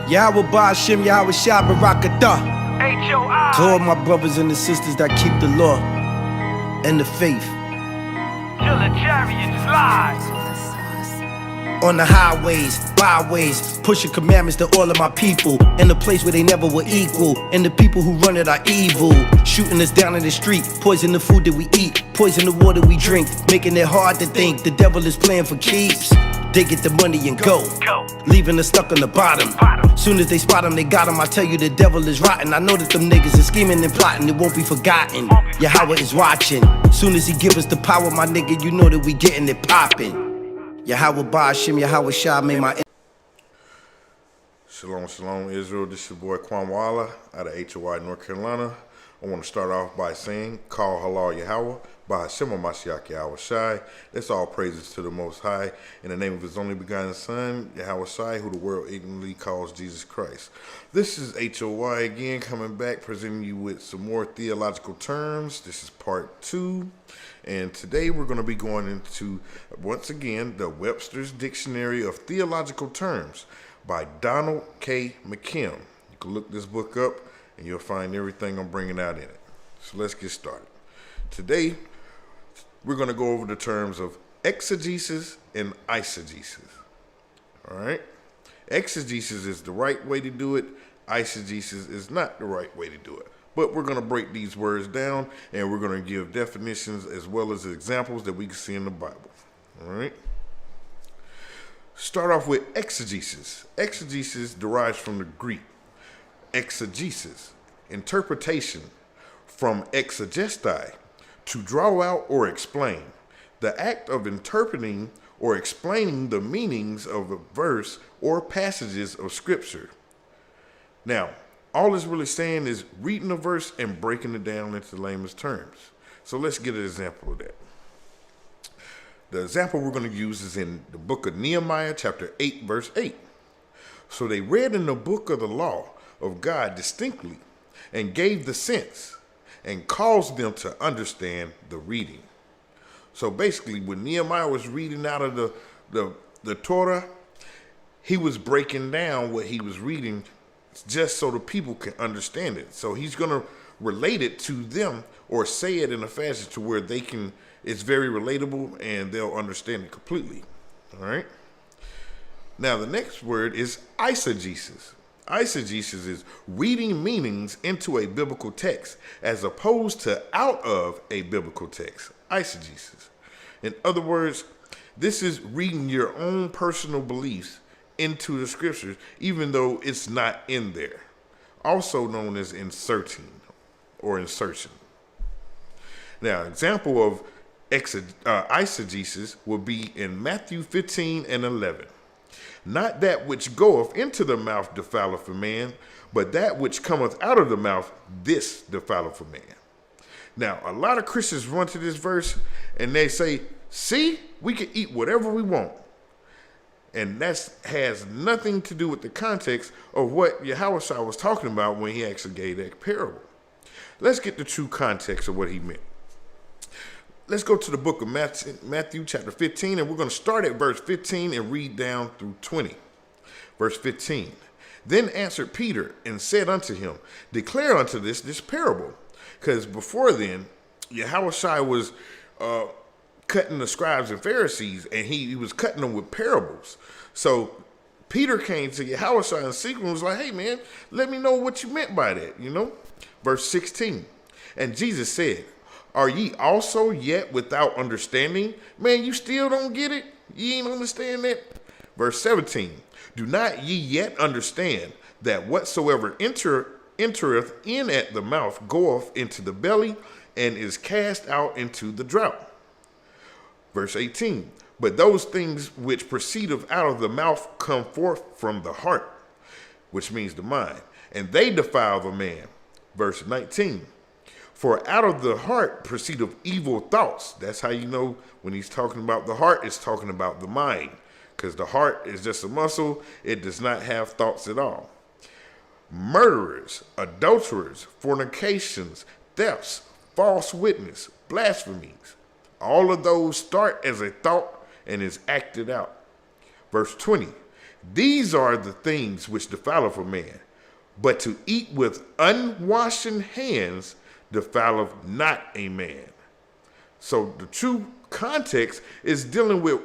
Yahweh Ba'Shem, Yahweh Shah Barakatah. H.O.I. To all my brothers and the sisters that keep the law and the faith. Till the chariots fly. On the highways, byways, pushing commandments to all of my people. In a place where they never were equal, and the people who run it are evil. Shooting us down in the street, poison the food that we eat, poison the water we drink, making it hard to think the devil is playing for keeps. They get the money and go, leaving us stuck on the bottom. Soon as they spot them, they got them. I tell you the devil is rotten. I know that them niggas is scheming and plotting, it won't be forgotten. Yahweh is watching. Soon as he give us the power, my nigga, you know that we getting it poppin'. Yahweh Ba'Shem, Yahweh Shah, may my... Shalom, shalom, Israel. This is your boy Kwam Walla out of H.O.I, North Carolina. I want to start off by saying, Call Halal Yahweh, Ba'Shem Mashiach Yahweh Shai. That's all praises to the Most High. In the name of his only begotten Son, Yahweh Shai, who the world ignorantly calls Jesus Christ. This is H.O.I again, coming back, presenting you with some more theological terms. This is part 2. And today we're going to be going into, once again, the Webster's Dictionary of Theological Terms by Donald K. McKim. You can look this book up and you'll find everything I'm bringing out in it. So let's get started. Today, we're going to go over the terms of exegesis and eisegesis. All right? Exegesis is the right way to do it. Eisegesis is not the right way to do it. But we're going to break these words down, and we're going to give definitions as well as examples that we can see in the Bible. All right? Start off with exegesis. Exegesis derives from the Greek exegesis, interpretation, from exegesti, to draw out or explain. The act of interpreting or explaining the meanings of a verse or passages of Scripture. Now, all it's really saying is reading a verse and breaking it down into layman's terms. So let's get an example of that. The example we're going to use is in the book of Nehemiah, chapter 8, verse 8. So they read in the book of the law of God distinctly and gave the sense and caused them to understand the reading. So basically, when Nehemiah was reading out of the Torah, he was breaking down what he was reading just so the people can understand it. So he's going to relate it to them or say it in a fashion to where they can, it's very relatable and they'll understand it completely. All right. Now, the next word is eisegesis. Eisegesis is reading meanings into a biblical text as opposed to out of a biblical text. Eisegesis. In other words, this is reading your own personal beliefs into the scriptures, even though it's not in there. Also known as inserting or insertion. Now, example of eisegesis will be in Matthew 15 and 11. Not that which goeth into the mouth defileth a man, but that which cometh out of the mouth, this defileth a man. Now, a lot of Christians run to this verse and they say, see, we can eat whatever we want. And that has nothing to do with the context of what Yahweh was talking about when he actually gave that parable. Let's get the true context of what he meant. Let's go to the book of Matthew chapter 15, and we're going to start at verse 15 and read down through 20. Verse 15. Then answered Peter and said unto him, declare unto this parable. Because before then, Yahweh was cutting the scribes and Pharisees, and he was cutting them with parables. So Peter came to Yahweh in secret and was like, hey man, let me know what you meant by that, you know? Verse 16, and Jesus said, are ye also yet without understanding? Man, you still don't get it? You ain't understand that? Verse 17, do not ye yet understand that whatsoever entereth in at the mouth goeth into the belly and is cast out into the drought? Verse 18, but those things which proceedeth out of the mouth come forth from the heart, which means the mind, and they defile the man. Verse 19, for out of the heart proceedeth evil thoughts. That's how you know when he's talking about the heart, it's talking about the mind, because the heart is just a muscle. It does not have thoughts at all. Murderers, adulterers, fornications, thefts, false witness, blasphemies. All of those start as a thought and is acted out. Verse 20, These are the things which defileth a man. But to eat with unwashen hands defileth not a man. So the true context is dealing with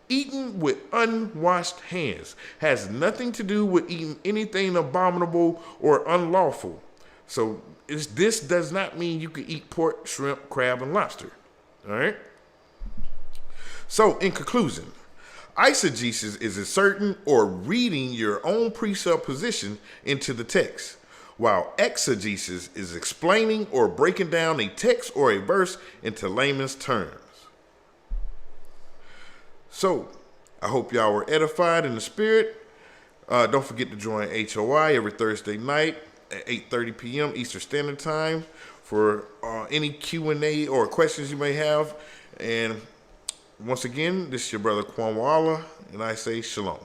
eating with unwashed hands. Has nothing to do with eating anything abominable or unlawful. So this does not mean you can eat pork, shrimp, crab, and lobster. All right? So in conclusion, eisegesis is inserting or reading your own presupposition into the text, while exegesis is explaining or breaking down a text or a verse into layman's terms. So, I hope y'all were edified in the spirit. Don't forget to join H.O.I every Thursday night at 8:30 p.m. Eastern Standard Time for any Q&A or questions you may have. And once again, this is your brother Kwanwala, and I say shalom.